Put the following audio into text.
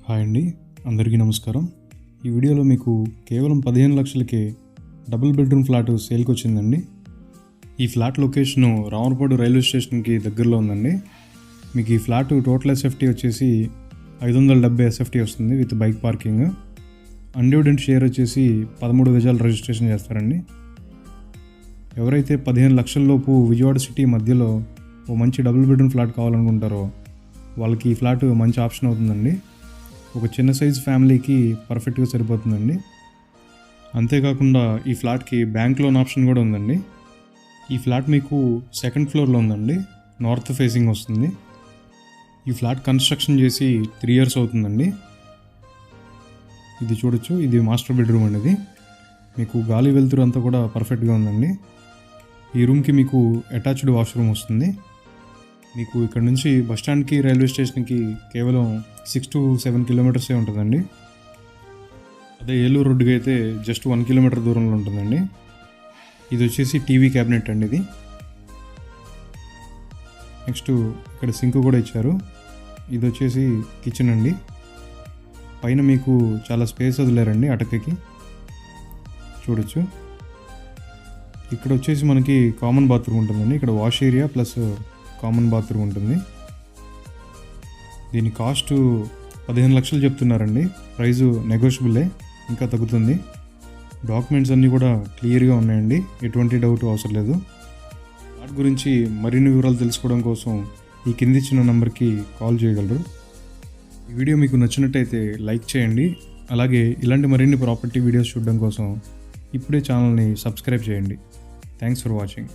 Hi అండి, అందరికీ నమస్కారం. ఈ వీడియోలో మీకు కేవలం 15 లక్షలకే డబుల్ బెడ్రూమ్ ఫ్లాట్ సేల్కి వచ్చిందండి. ఈ ఫ్లాట్ లొకేషను రామర్పాడు రైల్వే స్టేషన్కి దగ్గరలో ఉందండి. మీకు ఈ ఫ్లాట్ టోటల్ ఎస్ఎఫ్టీ వచ్చేసి 570 ఎస్ఎఫ్టీ వస్తుంది with bike parking. Undivided share వచ్చేసి 13 గజాలు రిజిస్ట్రేషన్ చేస్తారండి. ఎవరైతే 15 లక్షలలోపు విజయవాడ సిటీ మధ్యలో ఓ మంచి డబుల్ బెడ్రూమ్ ఫ్లాట్ కావాలనుకుంటారో వాళ్ళకి ఈ ఫ్లాట్ మంచి ఆప్షన్ అవుతుందండి. ఒక చిన్న సైజ్ ఫ్యామిలీకి పర్ఫెక్ట్గా సరిపోతుందండి. అంతేకాకుండా ఈ ఫ్లాట్కి బ్యాంక్ లోన్ ఆప్షన్ కూడా ఉందండి. ఈ ఫ్లాట్ మీకు సెకండ్ ఫ్లోర్లో ఉందండి, నార్త్ ఫేసింగ్ వస్తుంది. ఈ ఫ్లాట్ కన్స్ట్రక్షన్ చేసి 3 years అవుతుందండి. ఇది చూడొచ్చు, ఇది మాస్టర్ బెడ్రూమ్ అనేది. మీకు గాలి వెలుతురు అంతా కూడా పర్ఫెక్ట్గా ఉందండి. ఈ రూమ్కి మీకు అటాచ్డ్ వాష్రూమ్ వస్తుంది. మీకు ఇక్కడ నుంచి బస్టాండ్కి రైల్వే స్టేషన్కి కేవలం 6 to 7 kilometers ఉంటుందండి. అదే ఏలూరు రోడ్డుకి అయితే జస్ట్ 1 kilometer దూరంలో ఉంటుందండి. ఇది వచ్చేసి టీవీ క్యాబినెట్ అండి. ఇది నెక్స్ట్ ఇక్కడ సింక్ కూడా ఇచ్చారు. ఇది వచ్చేసి కిచెన్ అండి. పైన మీకు చాలా స్పేస్ వదిలేరండి అటకకి, చూడొచ్చు. ఇక్కడ వచ్చేసి మనకి కామన్ బాత్రూమ్ ఉంటుందండి. ఇక్కడ wash area plus common bathroom ఉంటుంది. దీని కాస్ట్ 15 లక్షలు చెప్తున్నారండి. ప్రైజు నెగోషియబులే, ఇంకా తగ్గుతుంది. డాక్యుమెంట్స్ అన్నీ కూడా క్లియర్గా ఉన్నాయండి, ఎటువంటి డౌట్ అవసరం లేదు. వాటి గురించి మరిన్ని వివరాలు తెలుసుకోవడం కోసం ఈ కింది ఇచ్చిన నెంబర్కి కాల్ చేయగలరు. ఈ వీడియో మీకు నచ్చినట్టయితే లైక్ చేయండి. అలాగే ఇలాంటి మరిన్ని ప్రాపర్టీ వీడియోస్ చూడడం కోసం ఇప్పుడే ఛానల్ని సబ్స్క్రైబ్ చేయండి. Thanks for watching.